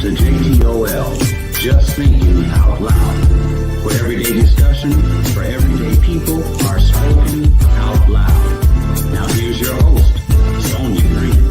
Welcome to JTOL, Just Thinking Out Loud, where everyday discussion for everyday people are spoken out loud. Now here's your host, Sonia Green.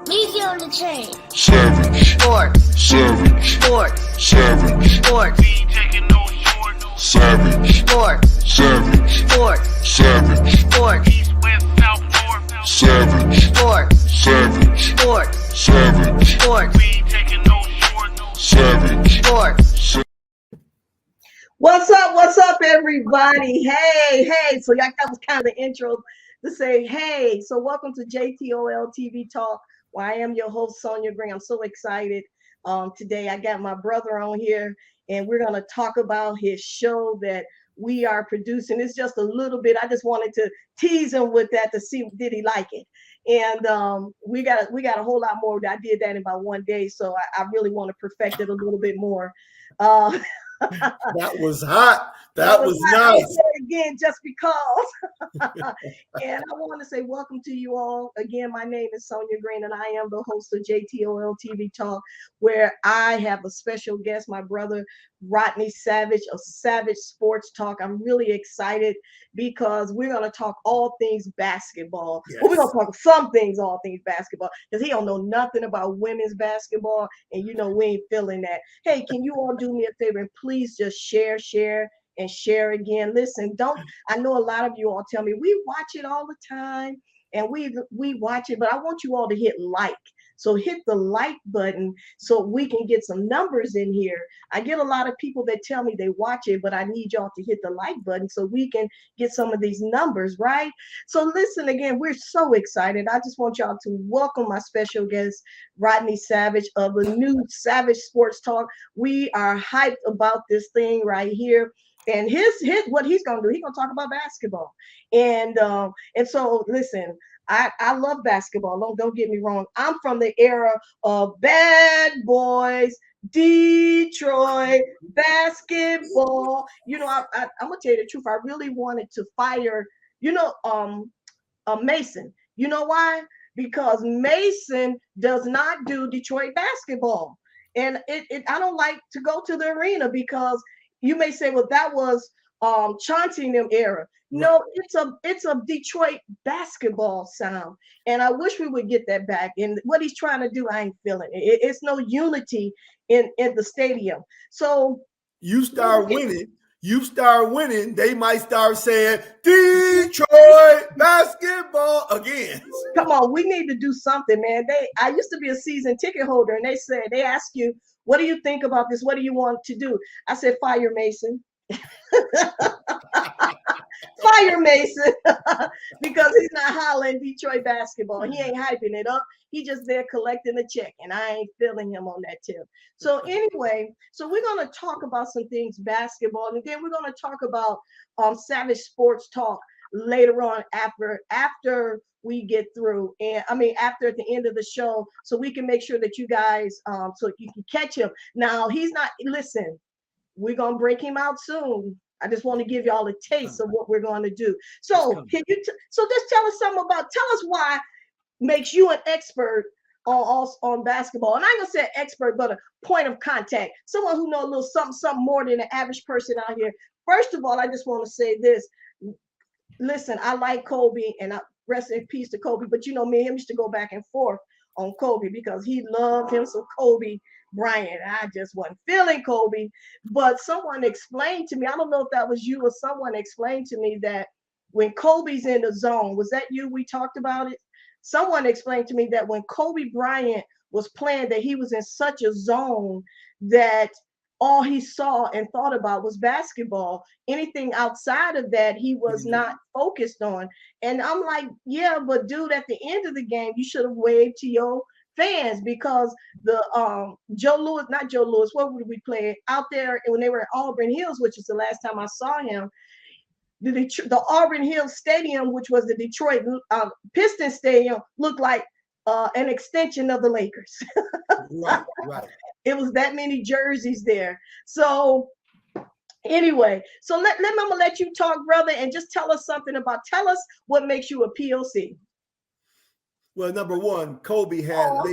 Media on the chain. Savage. Sports. Savage. Sports. Savage. Sports. We ain't taking no short. Savage. Sports. Savage. Sports. Savage. Sports. East, west, south, north. Savage. Sports. Savage. Sports. Savage. Sports. We ain't taking no short. Savage. Sports. What's up, everybody? Hey. So that was kind of the intro to say, hey. So welcome to JTOL TV Talk, where I am your host, Sonia Green. I'm so excited. Today I got my brother on here, and we're going to talk about his show that we are producing. It's just a little bit. I just wanted to tease him with that to see, did he like it? And we got a whole lot more. I did that in about one day, so I really want to perfect it a little bit more. That was hot. That was nice. Again, just because. And I want to say welcome to you all. Again, my name is Sonia Green, and I am the host of JTOL TV Talk, where I have a special guest, my brother, Rodney Savage of Savage Sports Talk. I'm really excited because we're going to talk all things basketball. Yes. Well, we're going to talk some things, all things basketball, because he don't know nothing about women's basketball, and we ain't feeling that. Hey, can you all do me a favor and please just share and share again. Listen, I know a lot of you all tell me we watch it all the time and we watch it, but I want you all to hit like. So hit the like button so we can get some numbers in here. I get a lot of people that tell me they watch it, but I need y'all to hit the like button so we can get some of these numbers, right? So listen, again, we're so excited. I just want y'all to welcome my special guest, Rodney Savage of the new Savage Sports Talk. We are hyped about this thing right here. And what he's gonna do, he's gonna talk about basketball. And so listen, I love basketball. Don't get me wrong. I'm from the era of bad boys, Detroit basketball. I'm gonna tell you the truth. I really wanted to fire, Mason. You know why? Because Mason does not do Detroit basketball, and I don't like to go to the arena because you may say, well, that was Chauncey and them era. No, it's a Detroit basketball sound, and I wish we would get that back. And what he's trying to do, I ain't feeling it. It's no unity in the stadium. So you start winning, they might start saying Detroit basketball again. Come on, we need to do something, man. I used to be a season ticket holder, and they ask you, what do you think about this? What do you want to do? I said, fire Mason. Fire Mason. Because he's not hollering Detroit basketball. He ain't hyping it up. He just there collecting a check, and I ain't feeling him on that tip. So anyway, we're going to talk about some things basketball, and then we're going to talk about Savage Sports Talk later on after we get through, and after at the end of the show, so we can make sure that you guys so you can catch him. Now he's not, listen, we're gonna break him out soon. I just want to give y'all a taste of what we're going to do. So can you so just tell us why makes you an expert on basketball. And I ain't gonna say expert, but a point of contact, someone who knows a little something more than the average person out here. First of all, I just want to say this. Listen, I like Kobe, and I rest in peace to Kobe, but me and him used to go back and forth on Kobe because he loved him some Kobe Bryant. I just wasn't feeling Kobe, but someone explained to me, I don't know if that was you or someone explained to me that when Kobe's in the zone, was that you? We talked about it. Someone explained to me that when Kobe Bryant was playing, that he was in such a zone that all he saw and thought about was basketball. Anything outside of that, he was not focused on. And I'm like, yeah, but dude, at the end of the game, you should have waved to your fans, because the not Joe Louis, what would we play out there when they were at Auburn Hills, which is the last time I saw him. The Auburn Hills Stadium, which was the Detroit Pistons Stadium, looked like an extension of the Lakers. Right. It was that many jerseys there. So anyway, so I'm gonna let you talk, brother, and just tell us what makes you a POC. Well, number one, Kobe had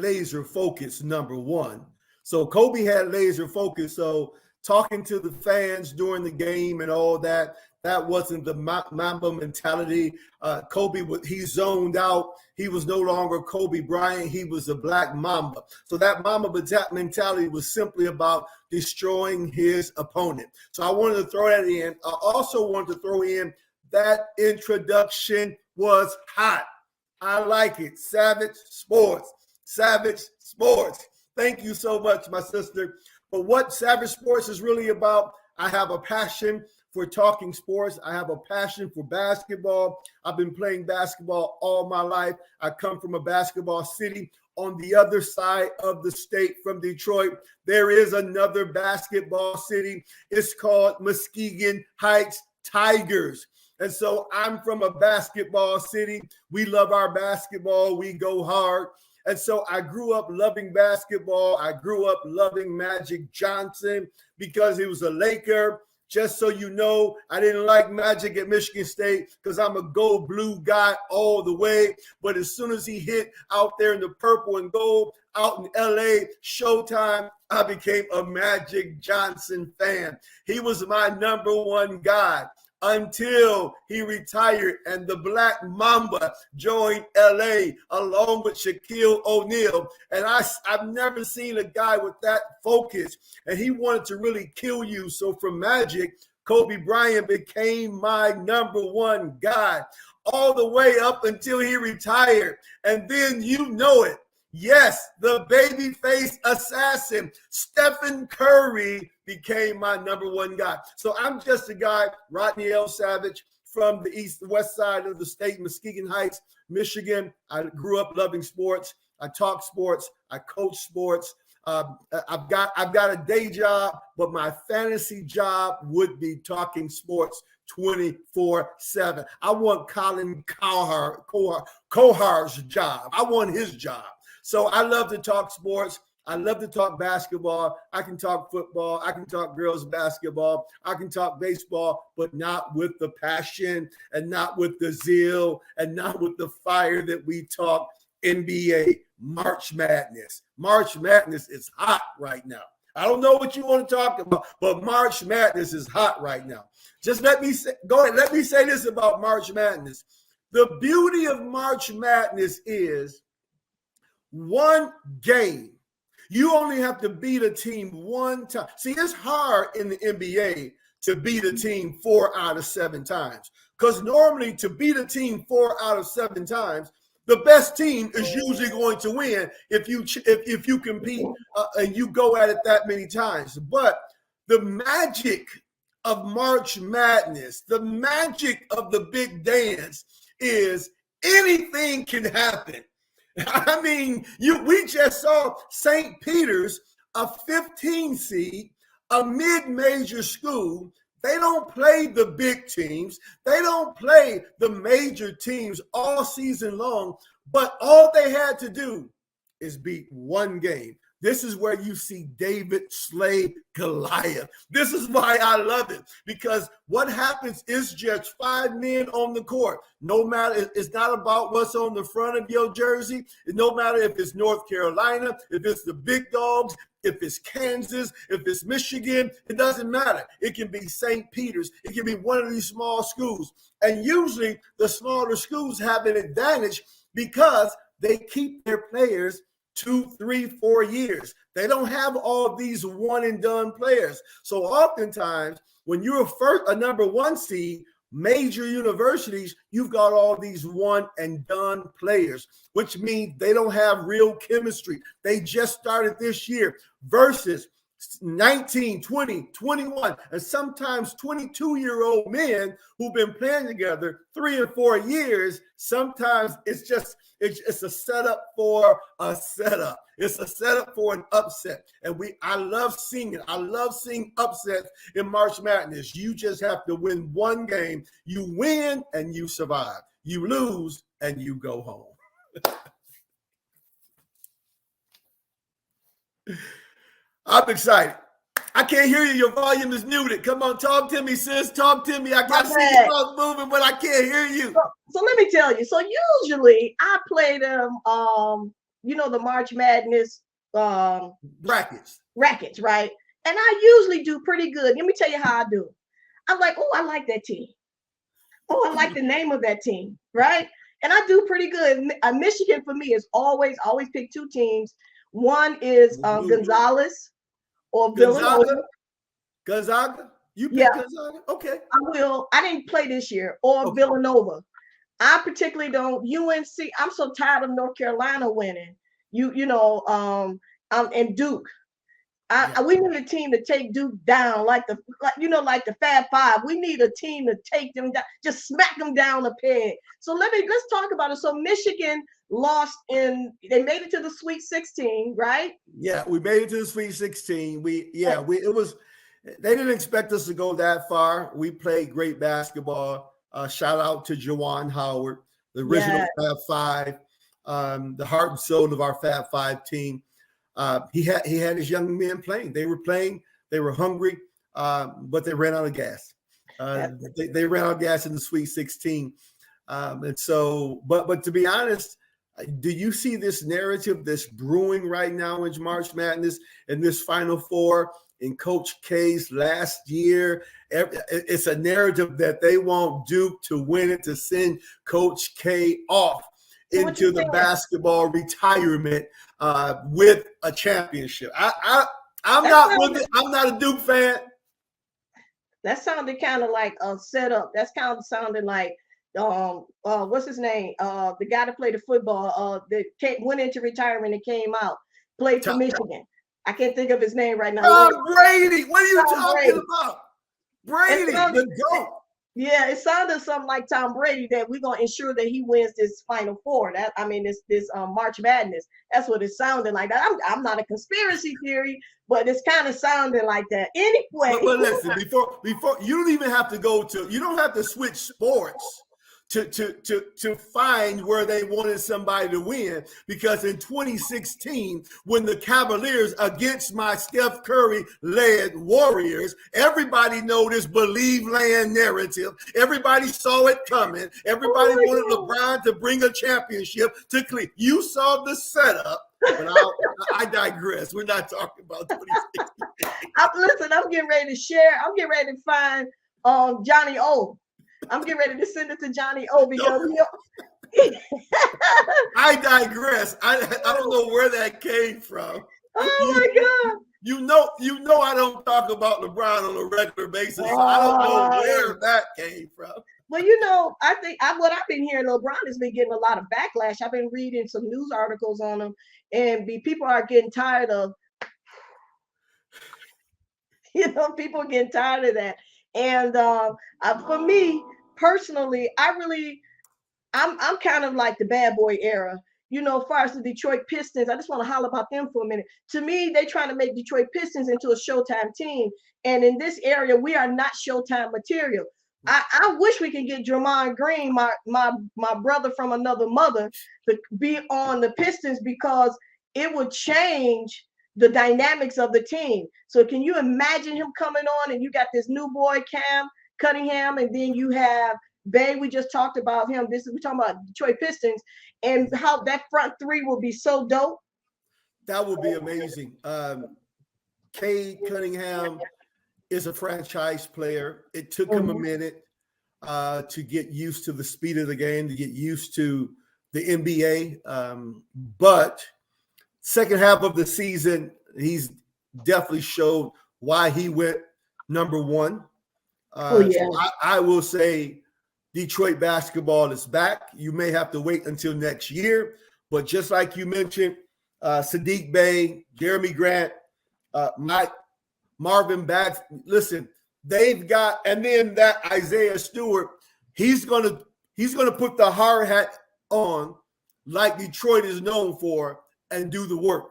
laser focus, number one. So Kobe had laser focus. So talking to the fans during the game and all that, that wasn't the Mamba mentality. Kobe, he zoned out. He was no longer Kobe Bryant. He was a Black Mamba. So that Mamba mentality was simply about destroying his opponent. So I wanted to throw that in. I also wanted to throw in that introduction was hot. I like it. Savage Sports. Thank you so much, my sister. But what Savage Sports is really about, I have a passion for talking sports. I have a passion for basketball. I've been playing basketball all my life. I come from a basketball city. On the other side of the state from Detroit, there is another basketball city. It's called Muskegon Heights Tigers. And so I'm from a basketball city. We love our basketball. We go hard. And so I grew up loving basketball. I grew up loving Magic Johnson because he was a Laker. Just so you know, I didn't like Magic at Michigan State because I'm a gold blue guy all the way. But as soon as he hit out there in the purple and gold out in LA, Showtime, I became a Magic Johnson fan. He was my number one guy until he retired and the Black Mamba joined LA along with Shaquille O'Neal. And I've never seen a guy with that focus, and he wanted to really kill you. So from Magic, Kobe Bryant became my number one guy all the way up until he retired. And then you know it. Yes, the babyface assassin, Stephen Curry, became my number one guy. So I'm just a guy, Rodney L. Savage, from the west side of the state, Muskegon Heights, Michigan. I grew up loving sports. I talk sports. I coach sports. I've got a day job, but my fantasy job would be talking sports 24/7. I want Colin Cohar's job. I want his job. So I love to talk sports. I love to talk basketball. I can talk football. I can talk girls basketball. I can talk baseball, but not with the passion and not with the zeal and not with the fire that we talk NBA. March Madness. March Madness is hot right now. I don't know what you want to talk about, but March Madness is hot right now. Just let me say this about March Madness. The beauty of March Madness is one game. You only have to beat a team one time. See, it's hard in the NBA to beat a team 4 out of 7 times, because normally to beat a team 4 out of 7 times, the best team is usually going to win if you compete and you go at it that many times. But the magic of March Madness, the magic of the big dance is anything can happen. I mean, we just saw St. Peter's, a 15 seed, a mid-major school. They don't play the big teams. They don't play the major teams all season long, but all they had to do is beat one game. This is where you see David slay Goliath. This is why I love it, because what happens is just 5 men on the court. No matter, it's not about what's on the front of your jersey. No matter if it's North Carolina, if it's the big dogs, if it's Kansas, if it's Michigan, it doesn't matter. It can be St. Peter's. It can be one of these small schools. And usually the smaller schools have an advantage because they keep their players 2, 3, 4 years. They don't have all these one and done players. So oftentimes when you're a number one seed, major universities, you've got all these one and done players, which means they don't have real chemistry. They just started this year versus 19, 20, 21, and sometimes 22-year-old men who've been playing together 3 and 4 years. Sometimes it's a setup for a setup. It's a setup for an upset. And I love seeing it. I love seeing upsets in March Madness. You just have to win one game. You win and you survive. You lose and you go home. I'm excited. I can't hear you. Your volume is muted. Come on, talk to me, sis. Talk to me. I got see you moving, but I can't hear you. So let me tell you. So usually I play them, the March Madness brackets, right? And I usually do pretty good. Let me tell you how I do. I'm like, oh, I like that team. Oh, I like the name of that team, right? And I do pretty good. Michigan for me is always pick 2 teams. One is Gonzalez or Villanova. Gonzaga? You pick Gonzaga? Okay. I didn't play this year. Or Villanova. I particularly don't. UNC. I'm so tired of North Carolina winning. And Duke. We need a team to take Duke down, like the Fab Five. We need a team to take them down, just smack them down the peg. So let's talk about it. So Michigan lost they made it to the Sweet 16, right? Yeah, we made it to the Sweet 16. They didn't expect us to go that far. We played great basketball. Shout out to Juwan Howard, the original Fab Five, the heart and soul of our Fab Five team. He had his young men playing. They were playing. They were hungry, but they ran out of gas. They ran out of gas in the Sweet 16. And so, but to be honest, do you see this narrative that's brewing right now in March Madness and this Final Four in Coach K's last year? It's a narrative that they want Duke to win it, to send Coach K off into the basketball retirement with a championship. I'm not a Duke fan. That sounded kind of like a setup. That's kind of sounding like what's his name? The guy that played the football that went into retirement and came out, played for Michigan. I can't think of his name right now. Tom Brady. What are you talking about? Brady, the GOAT. Yeah, it sounded something like Tom Brady, that we're gonna ensure that he wins this Final Four. This March Madness. That's what it sounded like. I'm not a conspiracy theory, but it's kind of sounding like that. Anyway. But listen, before you don't even have to you don't have to switch sports to find where they wanted somebody to win, because in 2016, when the Cavaliers against my Steph Curry led Warriors, everybody know this believe land narrative. Everybody saw it coming. Everybody wanted LeBron to bring a championship to Cleveland. You saw the setup, but I digress. We're not talking about 2016. I'm getting ready to share. I'm getting ready to find Johnny O. I'm getting ready to send it to Johnny O because I digress. I don't know where that came from. Oh my God. You know I don't talk about LeBron on a regular basis. So I don't know where that came from. Well, I think what I've been hearing, LeBron has been getting a lot of backlash. I've been reading some news articles on him, and people are getting tired of, people are getting tired of that. And for me personally, I'm kind of like the bad boy era. As far as the Detroit Pistons, I just want to holler about them for a minute. To me, they're trying to make Detroit Pistons into a Showtime team. And in this area, we are not Showtime material. I wish we could get Draymond Green, my brother from another mother, to be on the Pistons, because it would change the dynamics of the team. So can you imagine him coming on, and you got this new boy, Cam Cunningham, and then you have Bay, we just talked about him. We're talking about Detroit Pistons, and how that front three will be so dope. That would be amazing. Cade Cunningham is a franchise player. It took him a minute to get used to the speed of the game, to get used to the NBA. But second half of the season, he's definitely showed why he went number one. Oh yeah. So I will say Detroit basketball is back. You may have to wait until next year, but just like you mentioned, Sadiq Bey, Jeremy Grant, Mike, Marvin Bax. Listen, they've got, and then that Isaiah Stewart, he's gonna put the hard hat on like Detroit is known for and do the work.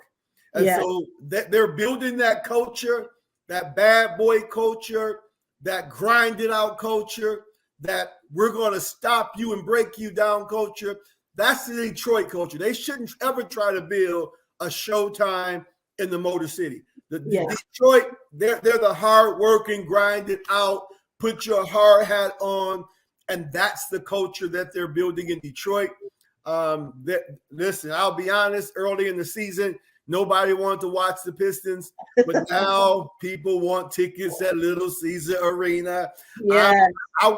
And so they're building that culture, that bad boy culture, that grinded out culture, that we're going to stop you and break you down culture. That's the Detroit culture. They shouldn't ever try to build a Showtime in the Motor City. Detroit, they're the hard-working, grinded out, put your hard hat on, and that's the culture that they're building in Detroit. Listen, I'll be honest, early in the season, nobody wanted to watch the Pistons, but now people want tickets at Little Caesar Arena. Yeah.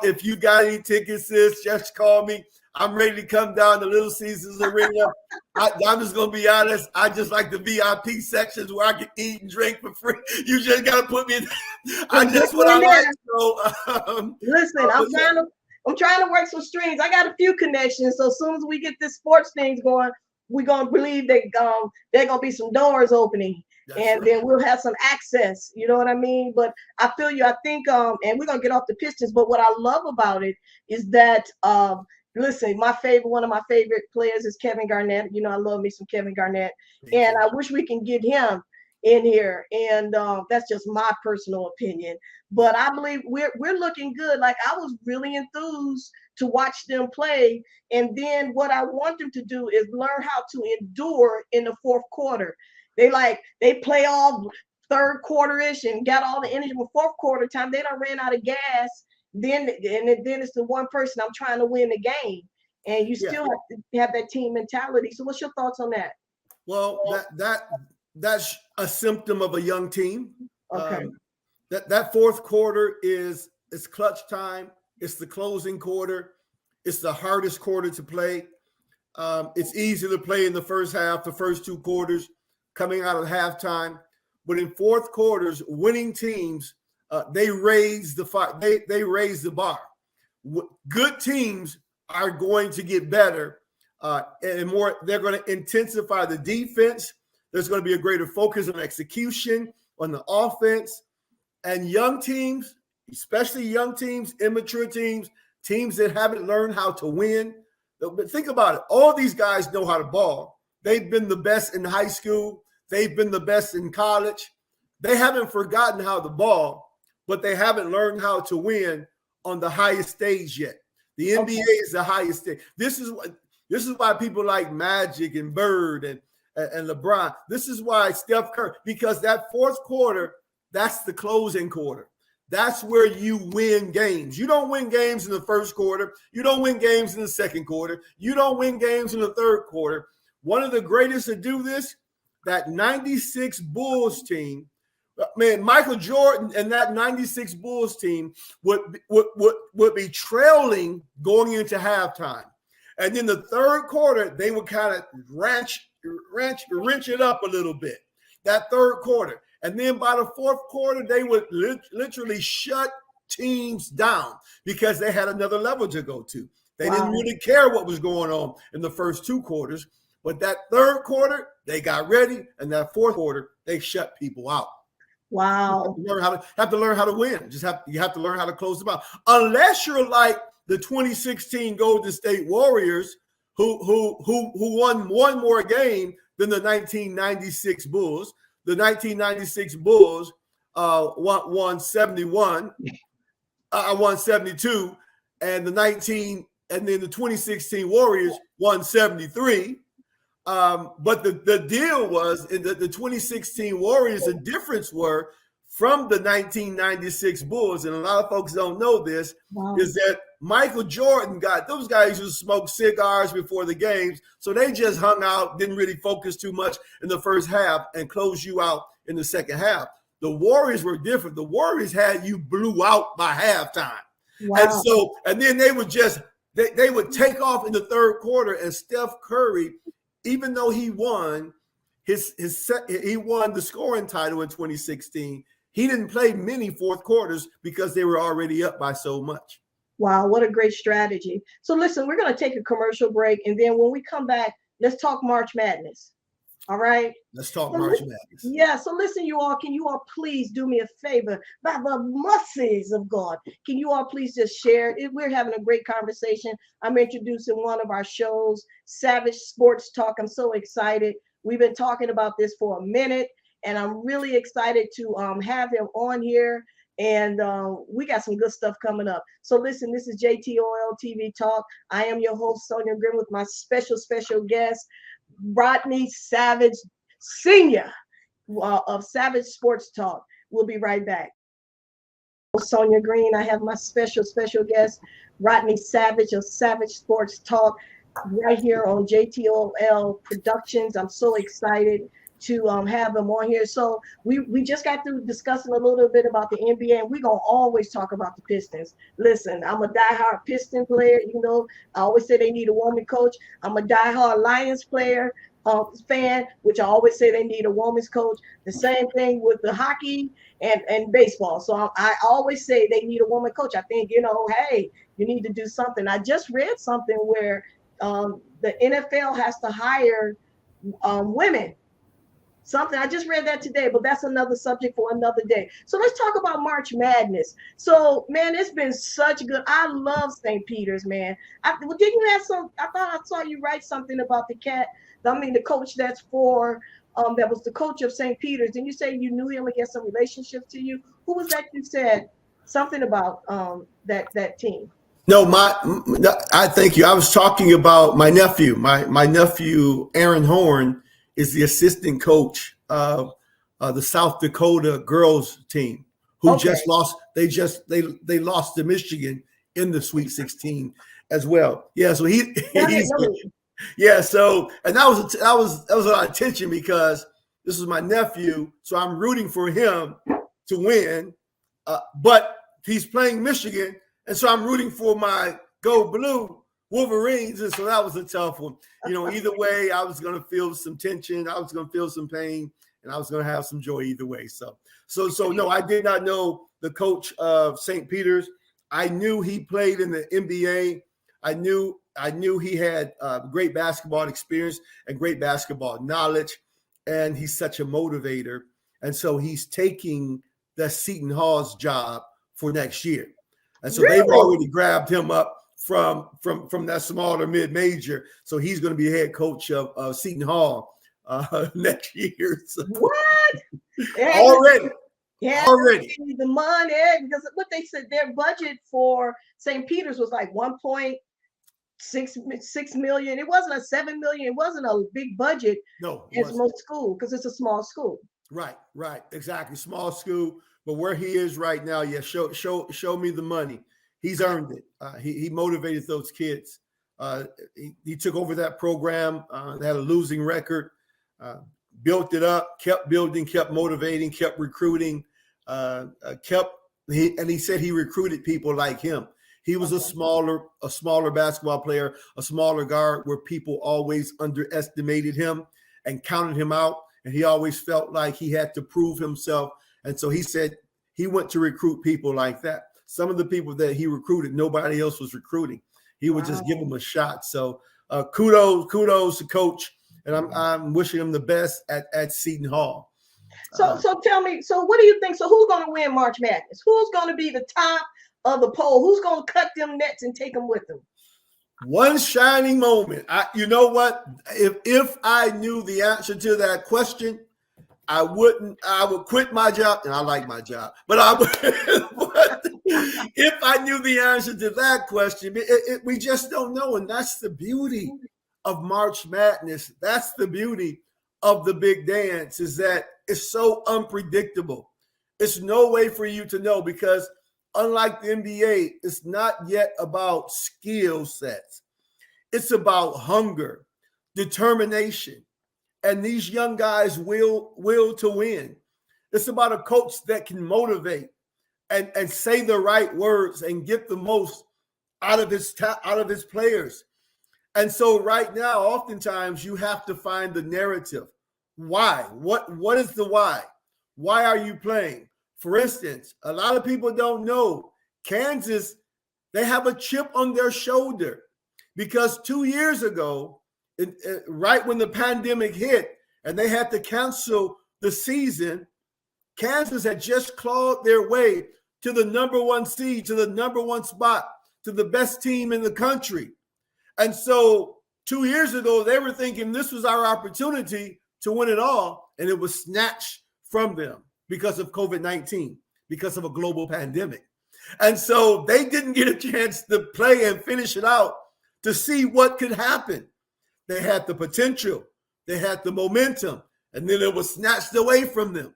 If you got any tickets, sis, just call me. I'm ready to come down to Little Caesars Arena. I'm just going to be honest. I just like the VIP sections where I can eat and drink for free. You just got to put me in. That's what I like. So, listen, I'm trying to work some strings. I got a few connections. So as soon as we get this sports things going, we're going to believe that there are going to be some doors opening. Then we'll have some access. You know what I mean? But I feel you. I think, and we're going to get off the Pistons. But what I love about it is that, listen, one of my favorite players is Kevin Garnett. You know, I love me some Kevin Garnett. And I wish we can get him in here. And that's just my personal opinion. But I believe we're looking good. Like, I was really enthused to watch them play. And then what I want them to do is learn how to endure in the fourth quarter. They play all third quarter-ish and got all the energy. But fourth quarter time, they done ran out of gas. Then it's the one person I'm trying to win the game. And you still have to have that team mentality. So what's your thoughts on that? Well, that's a symptom of a young team. Okay. That fourth quarter is clutch time. It's the closing quarter. It's the hardest quarter to play. It's easy to play in the first half, the first two quarters, coming out of halftime. But in fourth quarters, winning teams, they raise the they raise the bar. Good teams are going to get better and more. They're going to intensify the defense. There's going to be a greater focus on execution, on the offense. And young teams, especially young teams, immature teams, teams that haven't learned how to win. But think about it. All these guys know how to ball. They've been the best in high school. They've been the best in college. They haven't forgotten how to ball, but they haven't learned how to win on the highest stage yet. The NBA is the highest stage. This is why people like Magic and Bird and LeBron. This is why Steph Curry, because that fourth quarter, that's the closing quarter. That's where you win games. You don't win games in the first quarter. You don't win games in the second quarter. You don't win games in the third quarter. One of the greatest to do this, that 96 Bulls team, man, Michael Jordan and that 96 Bulls team would be trailing going into halftime. And then the third quarter, they would kind of wrench it up a little bit, that third quarter. And then by the fourth quarter, they would literally shut teams down because they had another level to go to. They didn't really care what was going on in the first two quarters. But that third quarter, they got ready. And that fourth quarter, they shut people out. Wow. You have to learn how to win. You have to learn how to close them out. Unless you're like the 2016 Golden State Warriors, who won one more game than the 1996 Bulls. The 1996 Bulls won 71, won 72, and then the 2016 Warriors won 73. But the deal was in the 2016 Warriors, the difference were from the 1996 Bulls, and a lot of folks don't know this, is that Michael Jordan those guys who smoked cigars before the games, so they just hung out, didn't really focus too much in the first half and closed you out in the second half. The Warriors were different. The Warriors had you blew out by halftime. Wow. And then they would they would take off in the third quarter, and Steph Curry, even though he won he won the scoring title in 2016, he didn't play many fourth quarters because they were already up by so much. Wow, what a great strategy. So listen, we're going to take a commercial break, and then when we come back, let's talk March Madness. All right? Let's talk So March Madness. Yeah, so listen, you all, can you all please do me a favor? By the mercies of God, can you all please just share it? We're having a great conversation. I'm introducing one of our shows, Savage Sports Talk. I'm so excited. We've been talking about this for a minute, and I'm really excited to have him on here. And we got some good stuff coming up. So listen, this is JTOLTV Talk. I am your host, Sonia Grimm, with my special guest, Rodney Savage Sr. Of Savage Sports Talk. We'll be right back. Sonia Green, I have my special guest, Rodney Savage of Savage Sports Talk, right here on JTOL Productions. I'm so excited to have them on here. So we just got through discussing a little bit about the NBA, and we're going to always talk about the Pistons. Listen, I'm a diehard Piston player. You know, I always say they need a woman coach. I'm a diehard Lions player, fan, which I always say they need a woman's coach. The same thing with the hockey and baseball. So I always say they need a woman coach. I think, you know, hey, you need to do something. I just read something where the NFL has to hire women. Something I just read that today, but that's another subject for another day. So let's talk about March Madness. So, man, it's been such good. I love St. Peter's, man. Didn't you have some? I thought I saw you write something about the coach that's for that was the coach of St. Peter's. Didn't you say you knew him and get some relationship to you? Who was that you said something about that team? No, I thank you. I was talking about my nephew. My nephew, Aaron Horn, is the assistant coach of the South Dakota girls team, who just lost. They lost to Michigan in the Sweet 16 as well. Yeah, so he's yeah. So and that was a lot of tension because this is my nephew, so I'm rooting for him to win, but he's playing Michigan, and so I'm rooting for my Go Blue Wolverines, and so that was a tough one. You know, either way, I was going to feel some tension, I was going to feel some pain, and I was going to have some joy either way. So no, I did not know the coach of St. Peter's. I knew he played in the NBA. I knew he had great basketball experience and great basketball knowledge, and he's such a motivator. And so he's taking the Seton Hall's job for next year, and so they've already grabbed him up from that smaller mid-major. So he's going to be head coach of Seton Hall next year. So. What? Already. The money, because what they said, their budget for St. Peter's was like 1.6 million. It wasn't a 7 million. It wasn't a big budget. No, as most school, because it's a small school. Right, exactly, small school. But where he is right now, yeah, show me the money. He's earned it. He motivated those kids. He took over that program. They had a losing record, built it up, kept building, kept motivating, kept recruiting, he said he recruited people like him. He was a smaller basketball player, a smaller guard where people always underestimated him and counted him out. And he always felt like he had to prove himself. And so he said he went to recruit people like that. Some of the people that he recruited, nobody else was recruiting. He would just give them a shot. So kudos to Coach. And I'm wishing him the best at Seton Hall. So tell me, so what do you think? So who's going to win March Madness? Who's going to be the top of the poll? Who's going to cut them nets and take them with them? One shining moment. You know what? If I knew the answer to that question, I would quit my job, and I like my job. But if I knew the answer to that question, we just don't know. And that's the beauty of March Madness. That's the beauty of the big dance, is that it's so unpredictable. It's no way for you to know, because unlike the NBA, it's not yet about skill sets. It's about hunger, determination, and these young guys will to win. It's about a coach that can motivate and say the right words and get the most out of his players. And so right now, oftentimes you have to find the narrative. Why? What is the why? Why are you playing? For instance, a lot of people don't know Kansas, they have a chip on their shoulder because 2 years ago, right when the pandemic hit and they had to cancel the season, Kansas had just clawed their way to the number one seed, to the number one spot, to the best team in the country. And so 2 years ago, they were thinking this was our opportunity to win it all, and it was snatched from them because of COVID-19, because of a global pandemic. And so they didn't get a chance to play and finish it out to see what could happen. They had the potential, they had the momentum, and then it was snatched away from them.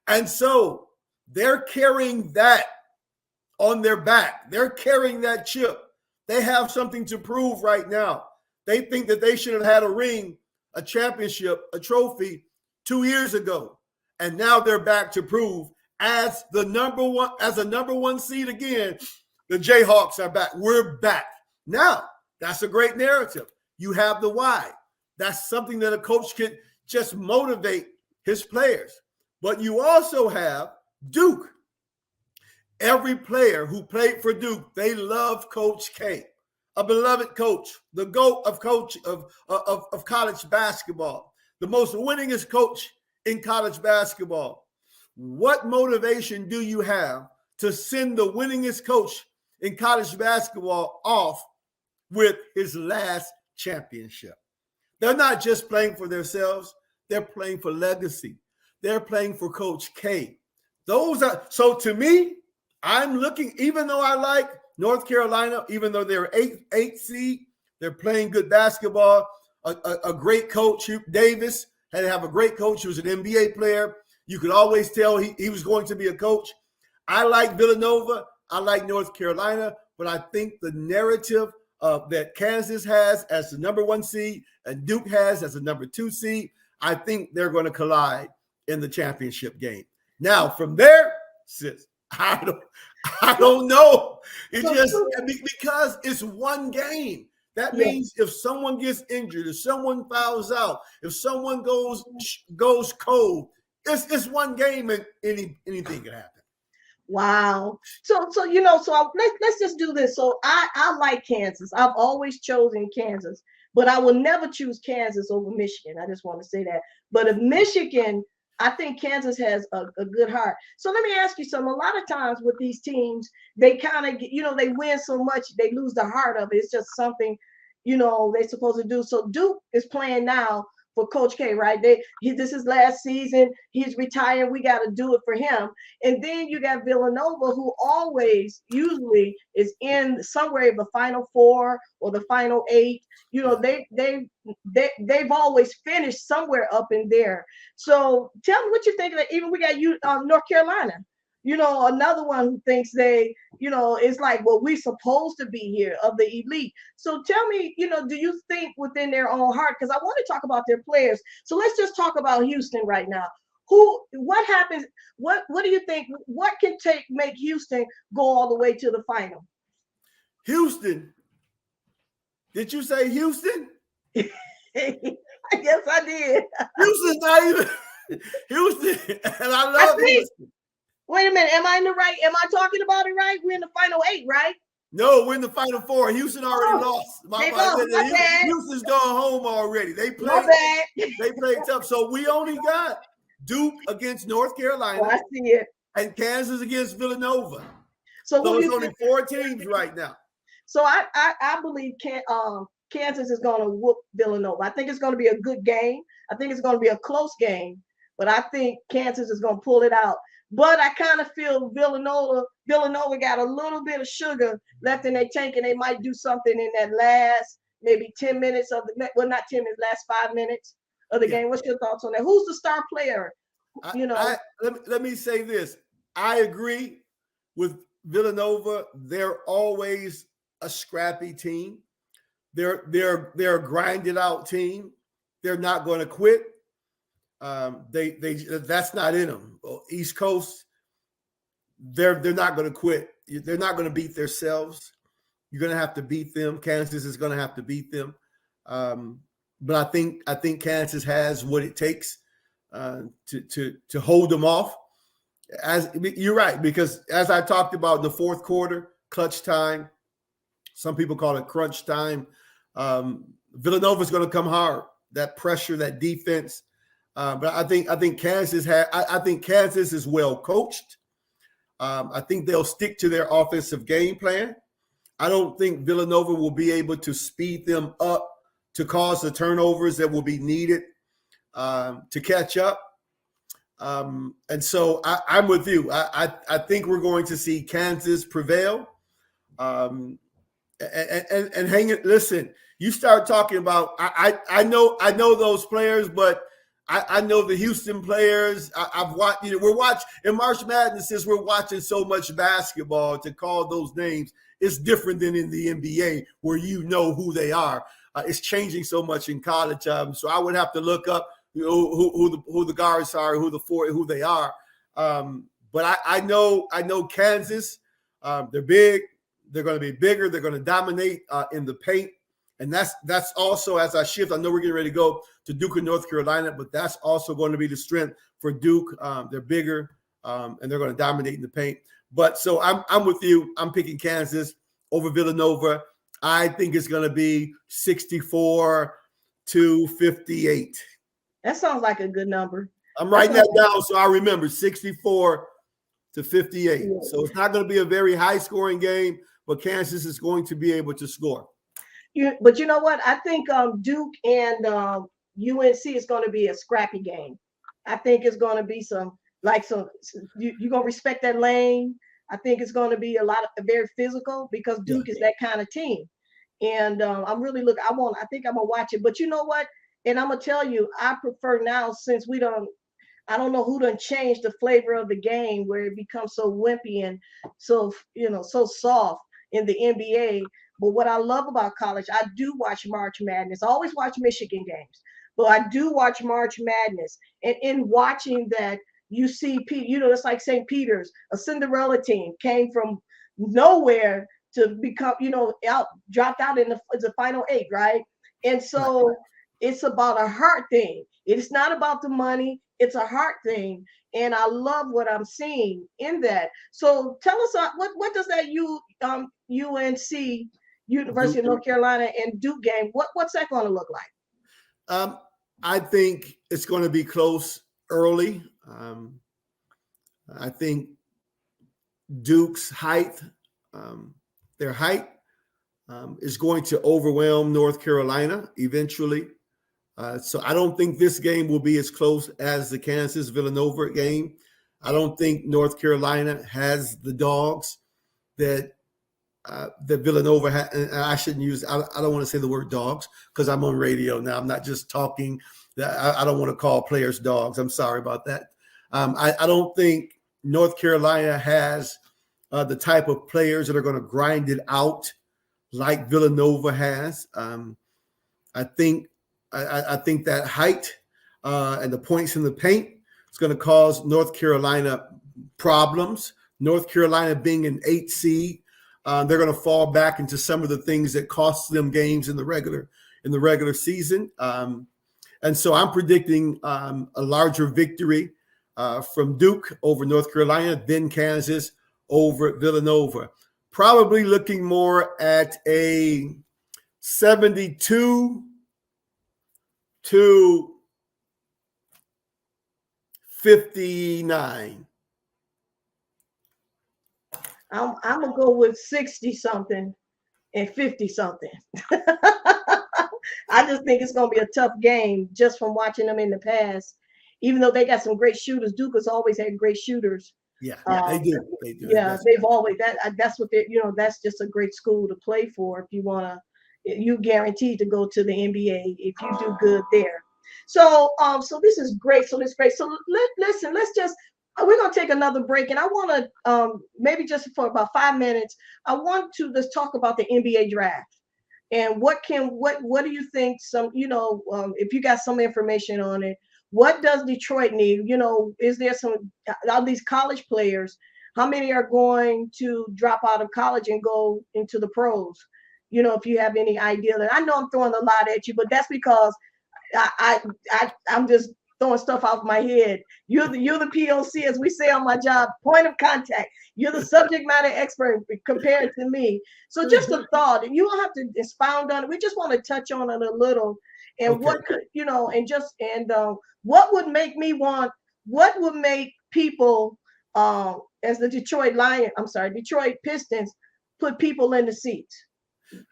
And so they're carrying that on their back. They're carrying that chip. They have something to prove right now. They think that they should have had a ring, a championship, a trophy 2 years ago. And now they're back to prove as a number one seed again, the Jayhawks are back. We're back. Now, that's a great narrative. You have the why. That's something that a coach can just motivate his players. But you also have Duke. Every player who played for Duke, they love Coach K, a beloved coach, the GOAT of college basketball, the most winningest coach in college basketball. What motivation do you have to send the winningest coach in college basketball off with his last championship? They're not just playing for themselves, they're playing for legacy. They're playing for Coach K. So to me, I'm looking, even though I like North Carolina, even though they're eight seed, they're playing good basketball. A great coach, Hugh Davis, had to have a great coach who was an NBA player. You could always tell he was going to be a coach. I like Villanova. I like North Carolina, but I think the narrative that Kansas has as the number one seed and Duke has as the number 2 seed, I think they're going to collide in the championship game. Now, from there, sis, I don't know. It's just because it's one game. That means if someone gets injured, if someone fouls out, if someone goes cold, it's one game and anything can happen. Wow. So let's just do this. So I like Kansas. I've always chosen Kansas, but I will never choose Kansas over Michigan. I just want to say that. But if Michigan, I think Kansas has a good heart. So let me ask you something. A lot of times with these teams, they kind of, they win so much, they lose the heart of it. It's just something, they're supposed to do. So Duke is playing now for Coach K, right? This is last season. He's retired. We got to do it for him. And then you got Villanova, who usually is in somewhere in the Final Four or the Final 8. They've always finished somewhere up in there. So tell me what you think of that. Even we got North Carolina. Another one who thinks it's like, well, we're supposed to be here of the elite. So tell me, do you think within their own heart, because I want to talk about their players. So let's just talk about Houston right now. What happens? What do you think? What can make Houston go all the way to the final? Houston. Did you say Houston? I guess I did. Houston's not even Houston, and I love Houston. Wait a minute. Am I talking about it right? We're in the Final 8, right? No, we're in the Final 4. Houston already lost. My bad. Houston's gone home already. They played tough. So we only got Duke against North Carolina. I see it. And Kansas against Villanova. So it's only 4 teams right now. So I believe Kansas is going to whoop Villanova. I think it's going to be a good game. I think it's going to be a close game. But I think Kansas is going to pull it out. But I kind of feel Villanova got a little bit of sugar left in their tank, and they might do something in that last maybe 10 minutes of not 10 minutes, last 5 minutes of the game. What's your thoughts on that? Who's the star player? Let me say this. I agree with Villanova. They're always a scrappy team. They're a grinded out team. They're not going to quit. That's not in them. East Coast, they're not going to quit. They're not going to beat themselves. You're going to have to beat them. Kansas is going to have to beat them. But I think Kansas has what it takes to hold them off. As you're right, because as I talked about in the fourth quarter, clutch time, some people call it crunch time. Villanova's going to come hard. That pressure, that defense. But I think Kansas I think Kansas is well coached. I think they'll stick to their offensive game plan. I don't think Villanova will be able to speed them up to cause the turnovers that will be needed to catch up. And so I'm with you. I think we're going to see Kansas prevail. And hang it. Listen, you start talking about. I know those players, but I know the Houston players. I've watched. We're watching in March Madness. Since we're watching so much basketball, to call those names is different than in the NBA, where you know who they are. It's changing so much in college. So I would have to look up who the guards are, who they are. But I know Kansas. They're big. They're going to be bigger. They're going to dominate in the paint. And that's also, as I shift, I know we're getting ready to go to Duke and North Carolina, but that's also going to be the strength for Duke. They're bigger, and they're going to dominate in the paint. But so I'm with you. I'm picking Kansas over Villanova. I think it's going to be 64-58. That sounds like a good number. I'm writing that down so I remember 64-58. So it's not going to be a very high scoring game, but Kansas is going to be able to score. But you know what? I think Duke and UNC is going to be a scrappy game. I think it's going to be you're going to respect that lane. I think it's going to be very physical because Duke is that kind of team. And I'm really looking. I think I'm going to watch it. But you know what? And I'm going to tell you, I prefer now, since I don't know who done changed the flavor of the game where it becomes so wimpy and so soft in the NBA. But what I love about college, I do watch March Madness. I always watch Michigan games, but I do watch March Madness. And in watching that, you see, it's like St. Peter's, a Cinderella team, came from nowhere to become, dropped out in the final 8, right? And so it's about a heart thing. It's not about the money. It's a heart thing. And I love what I'm seeing in that. So tell us, what does that UNC, University of North Carolina, and Duke game, what's that going to look like? I think it's going to be close early. I think Duke's height, their height is going to overwhelm North Carolina eventually. So I don't think this game will be as close as the Kansas-Villanova game. I don't think North Carolina has the dogs that Villanova had. And I shouldn't use, I don't want to say the word dogs because I'm on radio now. I'm not just talking. I don't want to call players dogs. I'm sorry about that. I don't think North Carolina has the type of players that are going to grind it out like Villanova has. I think that height and the points in the paint is going to cause North Carolina problems. North Carolina being an 8 seed, they're going to fall back into some of the things that cost them games in the regular season. And so I'm predicting a larger victory from Duke over North Carolina, then Kansas over Villanova. Probably looking more at a 72-59. I'm gonna go with 60-something and 50-something. I just think it's gonna be a tough game just from watching them in the past. Even though they got some great shooters, Duke has always had great shooters. Yeah, they do. They do. Yeah, they've always that's what they that's just a great school to play for if you wanna. You guaranteed to go to the NBA if you do good there. So this is great. So listen, we're gonna take another break, and I want to maybe just for about 5 minutes, I want to let's talk about the NBA draft and what do you think? If you got some information on it, what does Detroit need? Is there all these college players? How many are going to drop out of college and go into the pros? If you have any idea. That I know I'm throwing a lot at you, but that's because I'm just throwing stuff off my head. You're the POC, as we say on my job, point of contact. You're the subject matter expert compared to me. So just a thought, and you don't have to expound on it. We just want to touch on it a little, and Okay. what could, what would make me want, what would make people, as the Detroit Pistons, put people in the seats.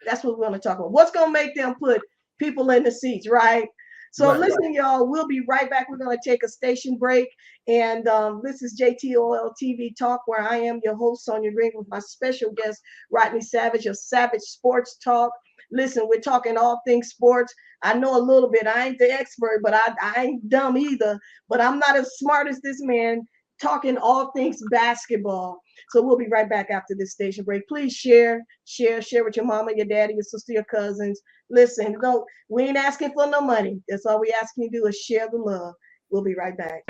That's what we're going to talk about. What's going to make them put people in the seats, right? So listen, y'all, we'll be right back. We're going to take a station break. And this is JTOLTV Talk, where I am your host, Sonia Green, with my special guest, Rodney Savage of Savage Sports Talk. Listen, we're talking all things sports. I know a little bit. I ain't the expert, but I ain't dumb either. But I'm not as smart as this man, talking all things basketball. So we'll be right back after this station break. Please share with your mama, your daddy, your sister, your cousins. Listen, we ain't asking for no money. That's all we asking you to do is share the love. We'll be right back.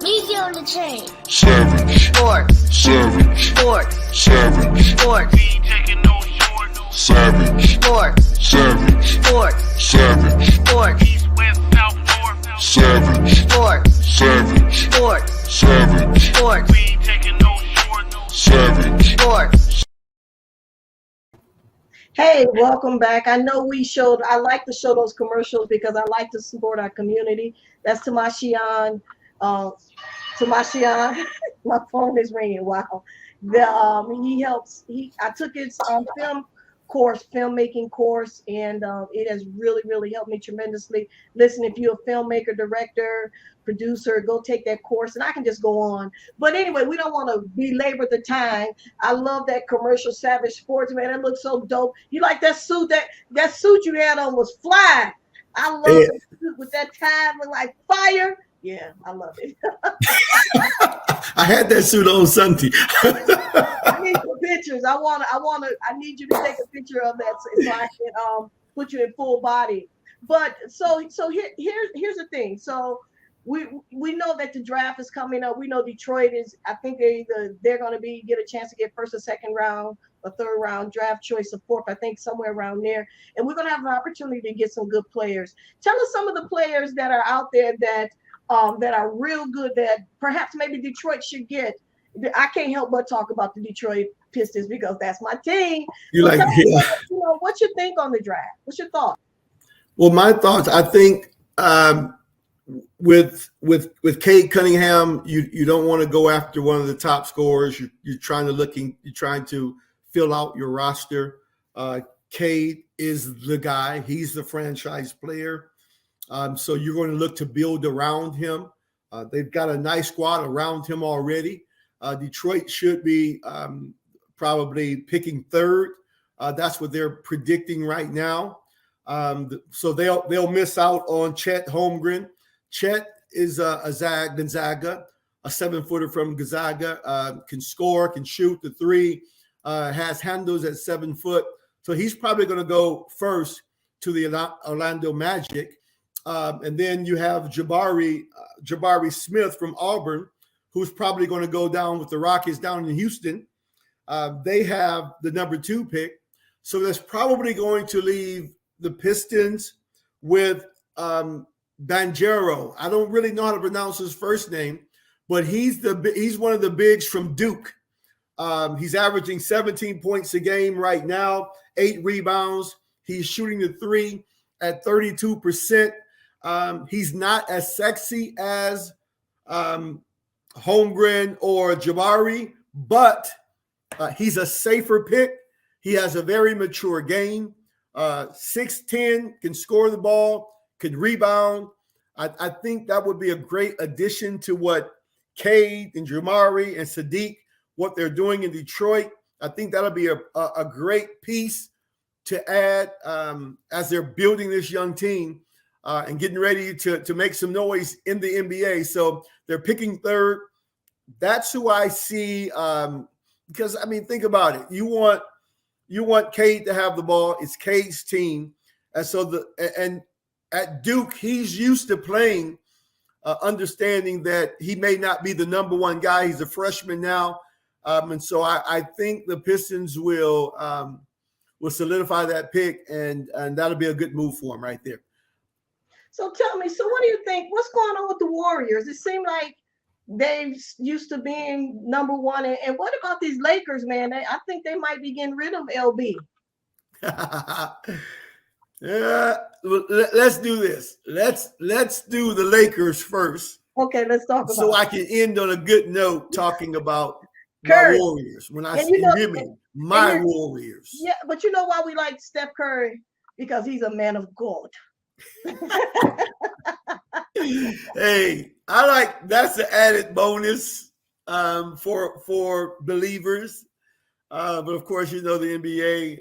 Easy on the chain. Savage. Sports. Savage. Sports. Savage. Sports. We ain't taking no short. Savage. Sports. Savage. Sports. Savage. Sports. East, west, south, north. Savage. Sports. Savage. Sports. Savage. Sports. We ain't taking no short. Savage. Sports. Hey, welcome back. I know I like to show those commercials because I like to support our community. That's Tamashian. Tamashian, my phone is ringing. Wow. I took his filmmaking course, and it has really, really helped me tremendously. Listen, if you're a filmmaker, director, producer, go take that course, and I can just go on. But anyway, we don't want to belabor the time. I love that commercial, Savage Sports, man. It looks so dope. You like that suit? That suit you had on was fly. I love the suit with that tie, look like fire. Yeah, I love it. I had that suit on Sunday. I need some pictures. I need you to take a picture of that so I can put you in full body. But so here's the thing. So we know that the draft is coming up. We know Detroit is. I think they're going to get a chance to get first or second round, a third round draft choice, of fourth. I think somewhere around there. And we're going to have an opportunity to get some good players. Tell us some of the players that are out there that are real good that perhaps maybe Detroit should get. I can't help but talk about the Detroit Pistons because that's my team. What you think on the draft? What's your thought? Well, my thoughts, I think with Cade Cunningham, you don't want to go after one of the top scorers. You're trying to fill out your roster. Cade is the guy. He's the franchise player. So you're going to look to build around him. They've got a nice squad around him already. Detroit should be probably picking third. That's what they're predicting right now. So they'll miss out on Chet Holmgren. Chet is a Gonzaga, a 7-footer from Gonzaga, can score, can shoot the three, has handles at 7 foot. So he's probably going to go first to the Orlando Magic. And then you have Jabari Smith from Auburn, who's probably going to go down with the Rockets down in Houston. They have the number 2 pick. So that's probably going to leave the Pistons with Banchero. I don't really know how to pronounce his first name, but he's one of the bigs from Duke. He's averaging 17 points a game right now, 8 rebounds. He's shooting the three at 32%. He's not as sexy as Holmgren or Jabari, but he's a safer pick. He has a very mature game. 6'10", can score the ball, can rebound. I think that would be a great addition to what Cade and Jamari and Sadiq, what they're doing in Detroit. I think that'll be a great piece to add as they're building this young team. And getting ready to make some noise in the NBA. So they're picking third. That's who I see. Because, I mean, think about it. You want Cade to have the ball. It's Cade's team. And so and at Duke, he's used to playing, understanding that he may not be the number one guy. He's a freshman now. And so I think the Pistons will solidify that pick, and that'll be a good move for him right there. So tell me, so what do you think? What's going on with the Warriors? It seemed like they used to being number one. And what about these Lakers, man? I think they might be getting rid of LB. Yeah, let's do this. Let's do the Lakers first. Okay, let's talk about so it. I can end on a good note talking about Curry. my Warriors. When I And say my Warriors. Yeah, but you know why we like Steph Curry? Because he's a man of God. Hey, I like that's an added bonus for believers. But of course, you know the NBA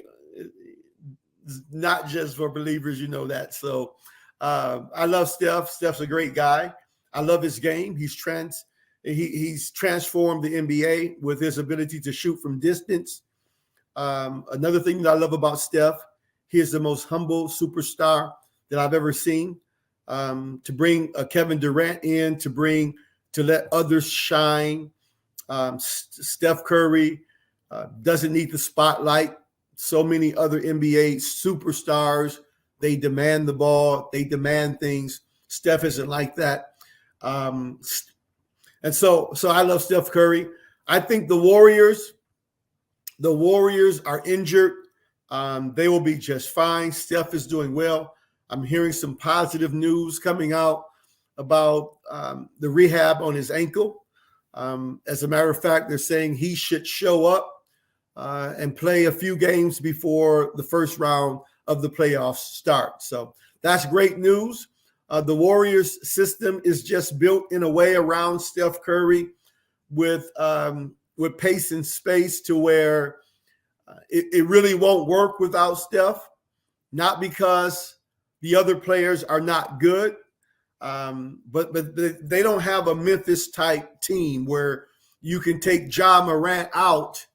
is not just for believers, you know that. So I love Steph. Steph's a great guy. I love his game. He's transformed the NBA with his ability to shoot from distance. Another thing that I love about Steph, he is the most humble superstar that I've ever seen. To bring Kevin Durant in, to let others shine. Steph Curry doesn't need the spotlight. So many other NBA superstars, they demand the ball, they demand things. Steph isn't like that. And so I love Steph Curry. I think the Warriors are injured. They will be just fine. Steph is doing well. I'm hearing some positive news coming out about the rehab on his ankle. As a matter of fact, they're saying he should show up and play a few games before the first round of the playoffs start. So that's great news. The Warriors system is just built in a way around Steph Curry with pace and space to where it really won't work without Steph, not because the other players are not good, but they don't have a Memphis-type team where you can take Ja Morant out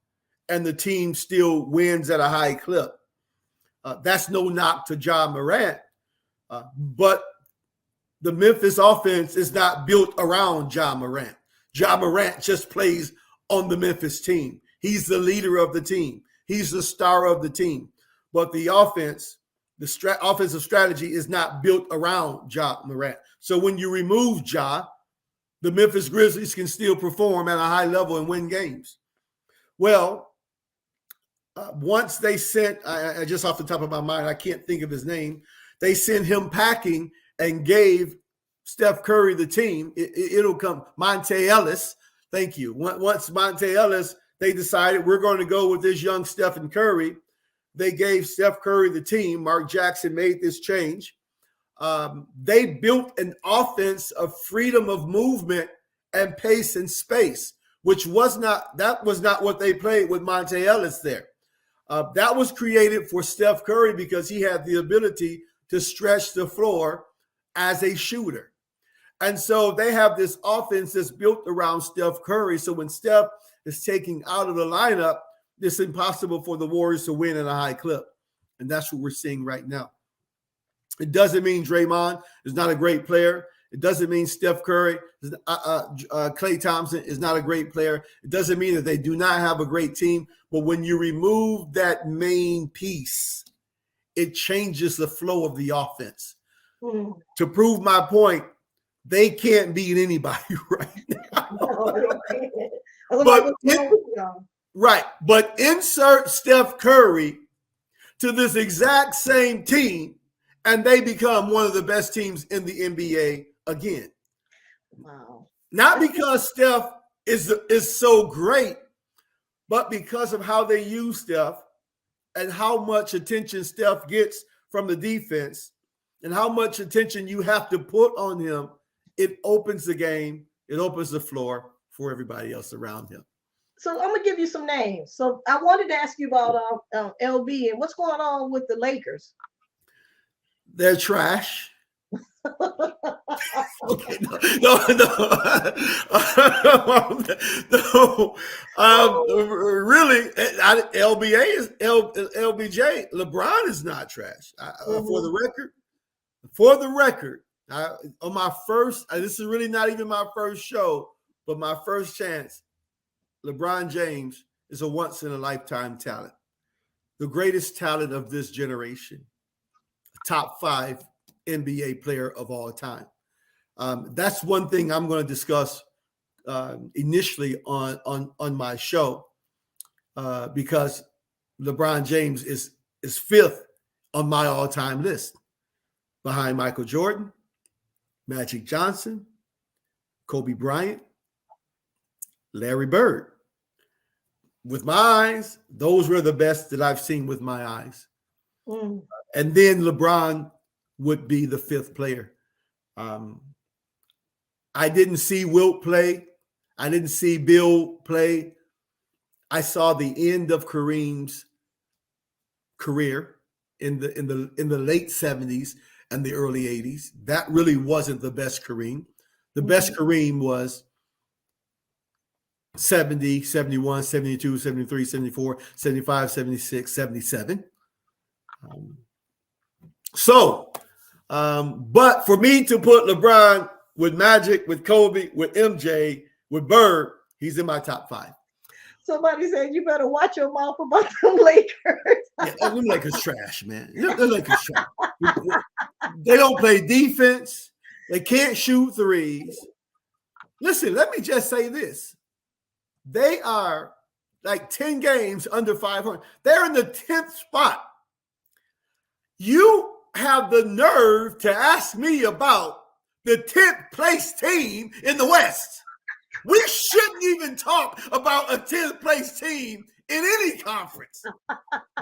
and the team still wins at a high clip. That's no knock to Ja Morant, but the Memphis offense is not built around Ja Morant. Ja Morant just plays on the Memphis team. He's the leader of the team. He's the star of the team. But the offense, offensive strategy is not built around Ja Morant. So when you remove Ja, the Memphis Grizzlies can still perform at a high level and win games. Well, once they sent, I just off the top of my mind, I can't think of his name. They sent him packing and gave Steph Curry the team. It'll come. Monte Ellis, thank you. Once Monte Ellis, they decided we're going to go with this young Stephen Curry. They gave Steph Curry the team. Mark Jackson made this change. They built an offense of freedom of movement and pace and space, which was not what they played with Monte Ellis there. That was created for Steph Curry because he had the ability to stretch the floor as a shooter. And so they have this offense that's built around Steph Curry. So when Steph is taken out of the lineup, it's impossible for the Warriors to win at a high clip. And that's what we're seeing right now. It doesn't mean Draymond is not a great player. It doesn't mean Steph Curry, Klay Thompson is not a great player. It doesn't mean that they do not have a great team. But when you remove that main piece, it changes the flow of the offense. To prove my point, they can't beat anybody right now. But insert Steph Curry to this exact same team, and they become one of the best teams in the NBA again. Wow. Not because Steph is so great, but because of how they use Steph and how much attention Steph gets from the defense and how much attention you have to put on him. It opens the game. It opens the floor for everybody else around him. So I'm going to give you some names. So I wanted to ask you about LB and what's going on with the Lakers. They're trash. Okay, no. Really, LBJ. LeBron is not trash. For the record, on my first, this is really not even my first show, but my first chance, LeBron James is a once in a lifetime talent, the greatest talent of this generation, top 5 NBA player of all time. That's one thing I'm going to discuss initially on my show because LeBron James is 5th on my all-time list, behind Michael Jordan, Magic Johnson, Kobe Bryant, Larry Bird. With my eyes, those were the best that I've seen with my eyes. Mm. And then LeBron would be the 5th player. I didn't see Wilt play. I didn't see Bill play. I saw the end of Kareem's career in the late 70s and the early 80s. That really wasn't the best Kareem. The best Kareem was 70, 71, 72, 73, 74, 75, 76, 77. But for me to put LeBron with Magic, with Kobe, with MJ, with Bird, he's in my top 5. Somebody said you better watch your mouth about them Lakers. Yeah, them Lakers trash, man. The Lakers trash. They don't play defense. They can't shoot threes. Listen, let me just say this. They are like 10 games under 500. They're in the 10th spot. You have the nerve to ask me about the 10th place team in the West. We shouldn't even talk about a 10th place team in any conference.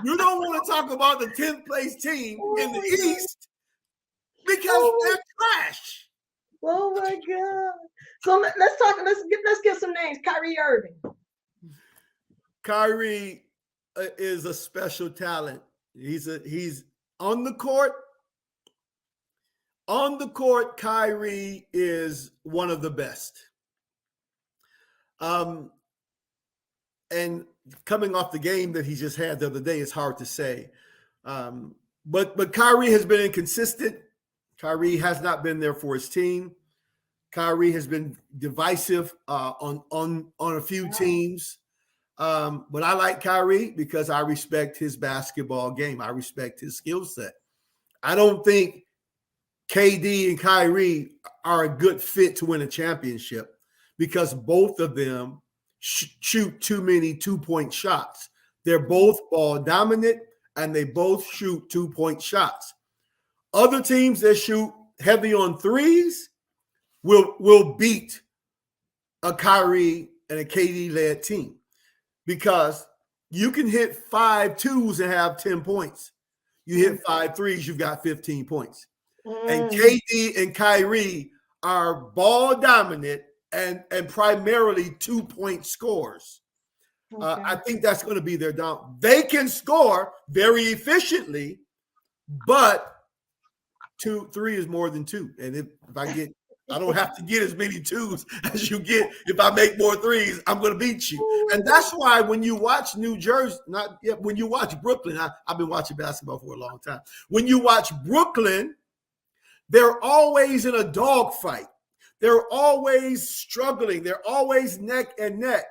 You don't want to talk about the 10th place team in the East because they're trash. Oh my God. So let's talk. Let's get some names. Kyrie Irving. Kyrie is a special talent. He's on the court. On the court, Kyrie is one of the best. And coming off the game that he just had the other day, it's hard to say. But Kyrie has been inconsistent. Kyrie has not been there for his team. Kyrie has been divisive on a few teams. But I like Kyrie because I respect his basketball game. I respect his skill set. I don't think KD and Kyrie are a good fit to win a championship because both of them shoot too many 2-point shots. They're both ball dominant and they both shoot 2-point shots. Other teams that shoot heavy on threes will beat a Kyrie and a KD-led team because you can hit 5 twos and have 10 points. You hit 5 threes, you've got 15 points. And KD and Kyrie are ball dominant and primarily 2-point scorers. Okay. I think that's going to be their down. They can score very efficiently, but 3 is more than 2. And if I don't have to get as many 2s as you get. If I make more 3s, I'm going to beat you. And that's why when you watch New Jersey, when you watch Brooklyn, I've been watching basketball for a long time. When you watch Brooklyn, they're always in a dogfight. They're always struggling. They're always neck and neck.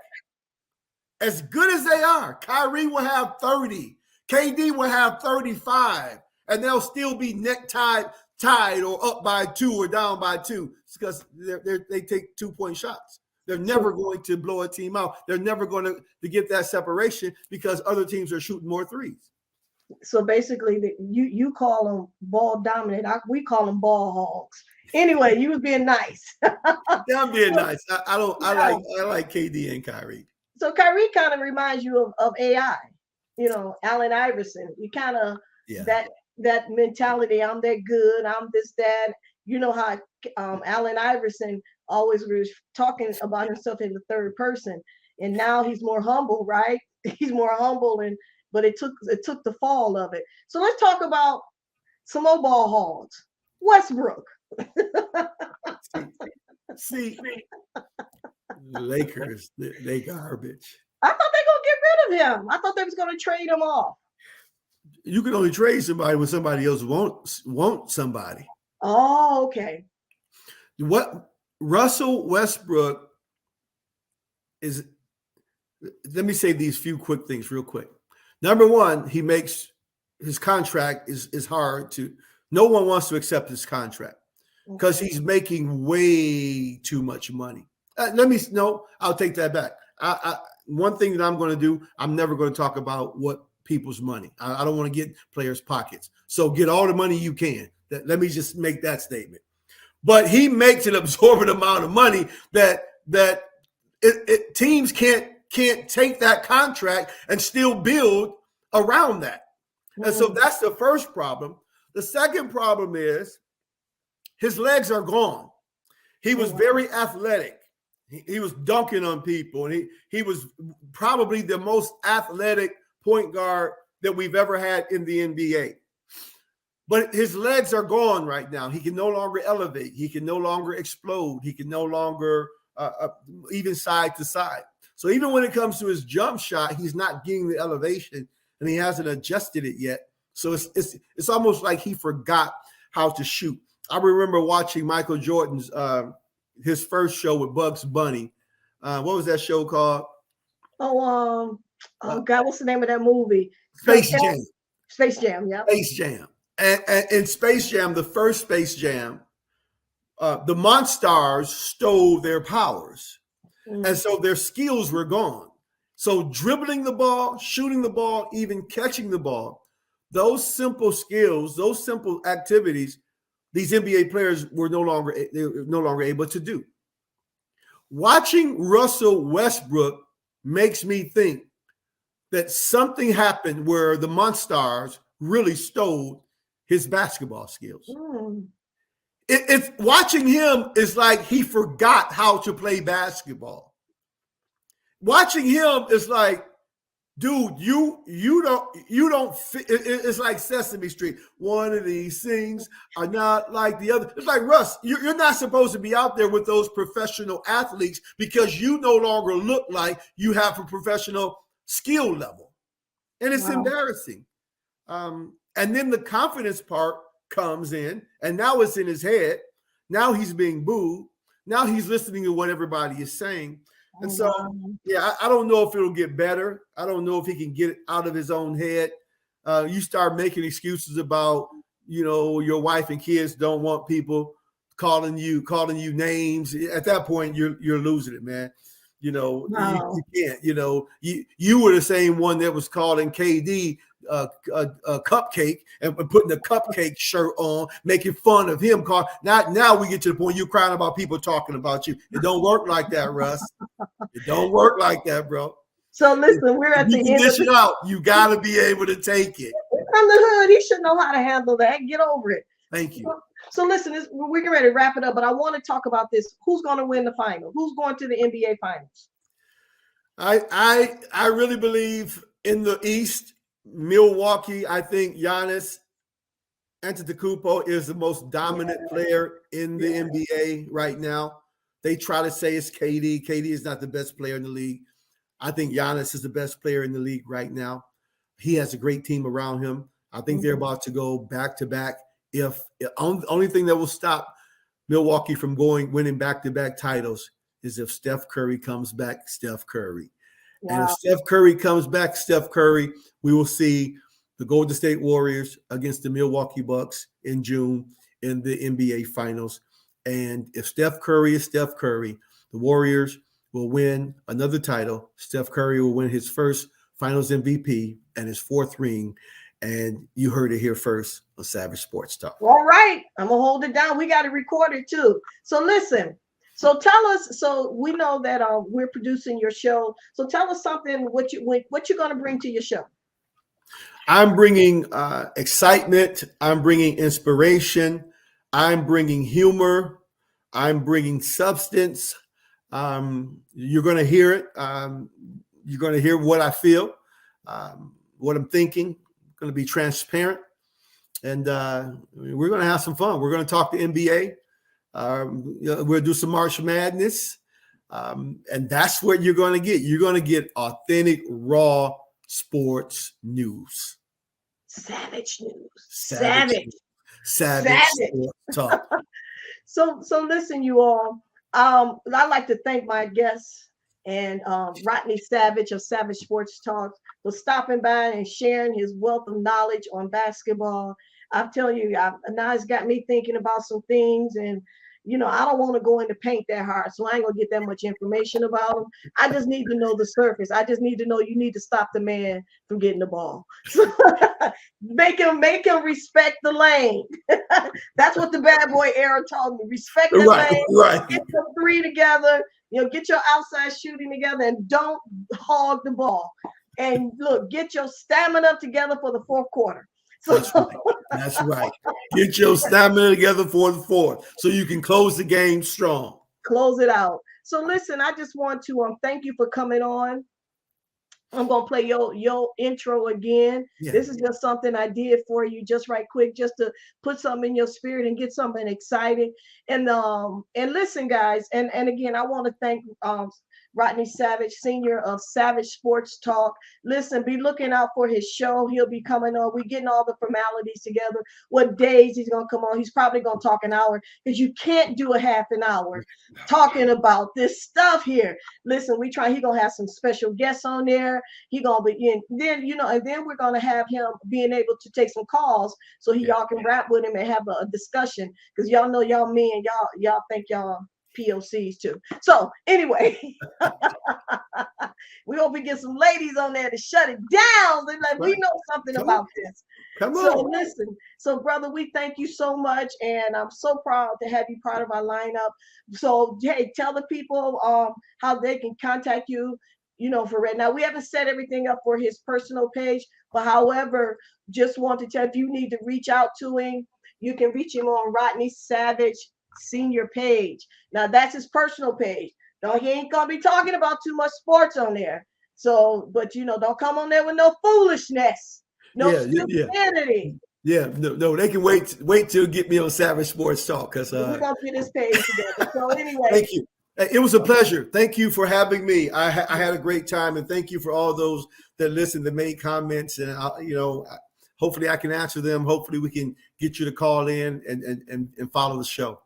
As good as they are, Kyrie will have 30. KD will have 35. And they'll still be neck tied or up by 2 or down by 2. It's because they take 2-point shots. They're never going to blow a team out. They're never going to get that separation because other teams are shooting more threes. So basically, you call them ball dominant. We call them ball hogs. Anyway, you was being nice. Yeah, I'm being nice. I like KD and Kyrie. So Kyrie kind of reminds you of AI. Allen Iverson. You kind of that mentality. I'm that good. I'm this, that. You know how Allen Iverson always was talking about himself in the third person, and now he's more humble, right? He's more humble, but it took the fall of it. So let's talk about some more ball hogs. Westbrook. See, the Lakers, they garbage. I thought they were gonna get rid of him. I thought they was gonna trade him off. You can only trade somebody when somebody else wants somebody. Oh, okay. What Russell Westbrook is let me say these few quick things real quick. Number one, he makes his contract is hard to. No one wants to accept his contract because he's making way too much money. I'll take that back. One thing that I'm going to do, I'm never going to talk about what people's money. I don't want to get players' pockets. So get all the money you can. Let me just make that statement. But he makes an absorbent amount of money that teams can't take that contract and still build around that. And so that's the first problem. The second problem is his legs are gone. He was very athletic. He was dunking on people, and he was probably the most athletic point guard that we've ever had in the NBA. But his legs are gone right now. He can no longer elevate. He can no longer explode. He can no longer even side to side. So even when it comes to his jump shot, he's not getting the elevation, and he hasn't adjusted it yet. So it's almost like he forgot how to shoot. I remember watching Michael Jordan's his first show with Bugs Bunny. What was that show called? Oh God, what's the name of that movie? Space Jam. Space Jam, yeah. Space Jam. And in Space Jam, the first Space Jam, the Monstars stole their powers. And so their skills were gone. So dribbling the ball, shooting the ball, even catching the ball, those simple skills, those simple activities, these NBA players were no longer able to do. Watching Russell Westbrook makes me think that something happened where the Monstars really stole his basketball skills. It's watching him is like he forgot how to play basketball. Watching him is like, dude, you don't fit. It's like Sesame Street. One of these things are not like the other. It's like, Russ, you're not supposed to be out there with those professional athletes because you no longer look like you have a professional skill level. And it's embarrassing. And then the confidence part comes in, and now it's in his head. Now he's being booed. Now he's listening to what everybody is saying. And so, I don't know if it'll get better. I don't know if he can get it out of his own head. You start making excuses about, your wife and kids don't want people calling you names. At that point, you're losing it, man. You can't. You were the same one that was calling KD a cupcake and putting a cupcake shirt on, making fun of him. Now we get to the point you're crying about people talking about you. It don't work like that, Russ. It don't work like that, bro. So listen, we're at the end. Dish it out. You got to be able to take it. From the hood, he should know how to handle that. Get over it. Thank you. So listen, we're getting ready to wrap it up, but I want to talk about this. Who's going to win the final? Who's going to the NBA Finals? I really believe in the East, Milwaukee. I think Giannis Antetokounmpo is the most dominant player in the NBA right now. They try to say it's KD. KD is not the best player in the league. I think Giannis is the best player in the league right now. He has a great team around him. I think they're about to go back to back. If the only thing that will stop Milwaukee from winning back-to-back titles is if Steph Curry comes back, Steph Curry. Wow. And if Steph Curry comes back, Steph Curry, we will see the Golden State Warriors against the Milwaukee Bucks in June in the NBA Finals. And if Steph Curry is Steph Curry, the Warriors will win another title. Steph Curry will win his first Finals MVP and his fourth ring. And you heard it here first on Savage Sports Talk. All right. I'm going to hold it down. We got to record it too. So listen. So tell us. So we know that we're producing your show. So tell us something. What you're going to bring to your show? I'm bringing excitement. I'm bringing inspiration. I'm bringing humor. I'm bringing substance. You're going to hear it. You're going to hear what I feel, what I'm thinking. Going to be transparent, and we're going to have some fun. We're going to talk to NBA. We'll do some March Madness, and that's what you're going to get. You're going to get authentic, raw sports news. Savage news. Savage sports talk. So listen, you all. I'd like to thank my guests and Rodney Savage of Savage Sports Talk for stopping by and sharing his wealth of knowledge on basketball. I'm telling you, now it's got me thinking about some things, and I don't want to go into paint that hard, so I ain't gonna get that much information about him. I just need to know the surface. I just need to know you need to stop the man from getting the ball. make him respect the lane. That's what the bad boy era taught me. Respect the lane. Right. Get your three together. Get your outside shooting together, and don't hog the ball. And look, get your stamina together for the fourth quarter. That's right. Get your stamina together for the fourth so you can close the game strong. Close it out. So listen, I just want to thank you for coming on. I'm gonna play your intro again. Yeah. This is just something I did for you, just right quick, just to put something in your spirit and get something excited. And listen, guys, and again, I want to thank Rodney Savage, Senior of Savage Sports Talk. Listen, be looking out for his show. He'll be coming on. We're getting all the formalities together. What days he's going to come on. He's probably going to talk an hour, because you can't do a half an hour talking about this stuff here. Listen, he's going to have some special guests on there. He's going to be in, then, and then we're going to have him being able to take some calls so y'all can rap with him and have a discussion, because y'all know y'all men, y'all think y'all POCs too. So anyway, we hope we get some ladies on there to shut it down. They're like, we know something about this. Come on. So listen, so brother, we thank you so much, and I'm so proud to have you part of our lineup. So hey, tell the people how they can contact you. For right now, we haven't set everything up for his personal page, but however, just want to tell, if you need to reach out to him, you can reach him on Rodney Savage Senior page. Now that's his personal page. No, he ain't gonna be talking about too much sports on there. So, but don't come on there with no foolishness, no stupidity. Yeah, no, they can wait till get me on Savage Sports Talk, because we're gonna get this page together. So anyway, thank you. It was a pleasure. Thank you for having me. I had a great time, and thank you for all those that listened, that made comments, and hopefully I can answer them. Hopefully we can get you to call in and follow the show.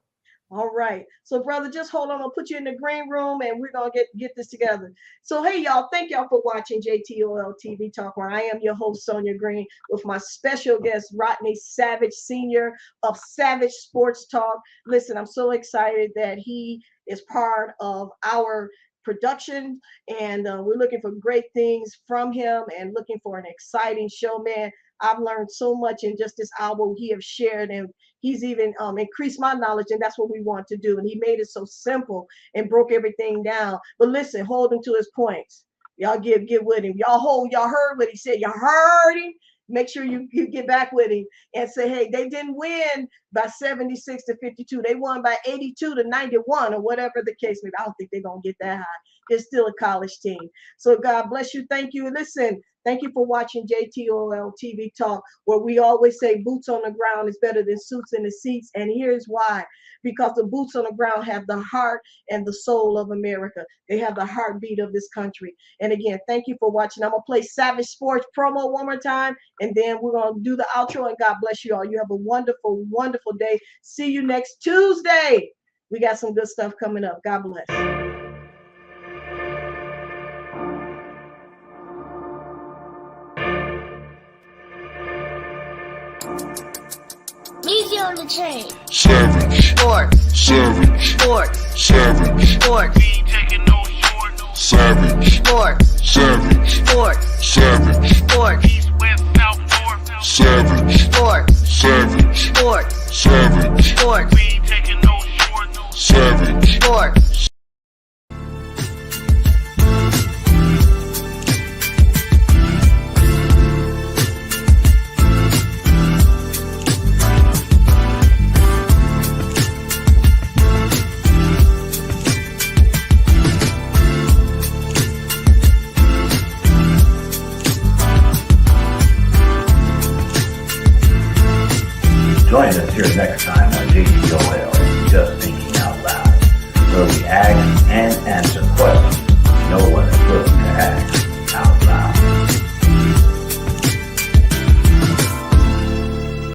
All right. So, brother, just hold on. I'll put you in the green room, and we're going to get this together. So, hey, y'all, thank y'all for watching JTOLTV Talk, where I am your host, Sonia Green, with my special guest, Rodney Savage, Senior of Savage Sports Talk. Listen, I'm so excited that he is part of our production, and we're looking for great things from him and looking for an exciting show, man. I've learned so much in just this hour he have shared, and he's even increased my knowledge, and that's what we want to do. And he made it so simple and broke everything down. But listen, hold him to his points. Y'all get with him. Y'all heard what he said. You heard him. Make sure you get back with him and say, hey, they didn't win by 76 to 52. They won by 82 to 91, or whatever the case may be. I don't think they're going to get that high. They're still a college team. So God bless you. Thank you. Listen, thank you for watching JTOL TV Talk, where we always say boots on the ground is better than suits in the seats. And here's why. Because the boots on the ground have the heart and the soul of America. They have the heartbeat of this country. And again, thank you for watching. I'm going to play Savage Sports promo one more time, and then we're going to do the outro. And God bless you all. You have a wonderful, wonderful day. See you next Tuesday. We got some good stuff coming up. God bless. Easy on the chain. Savage. Sports. Savage. Sports. Savage. Sports. We ain't taking no short. Savage. Sports. Savage. Sports. Savage. Sports. East, west, south, north. Savage. Sports. Savage. Sports. Savage. Sports. We ain't taking no short. Savage. Sports. Join us here next time on JTOL, Just Thinking Out Loud, where we ask and answer questions no one is willing to ask.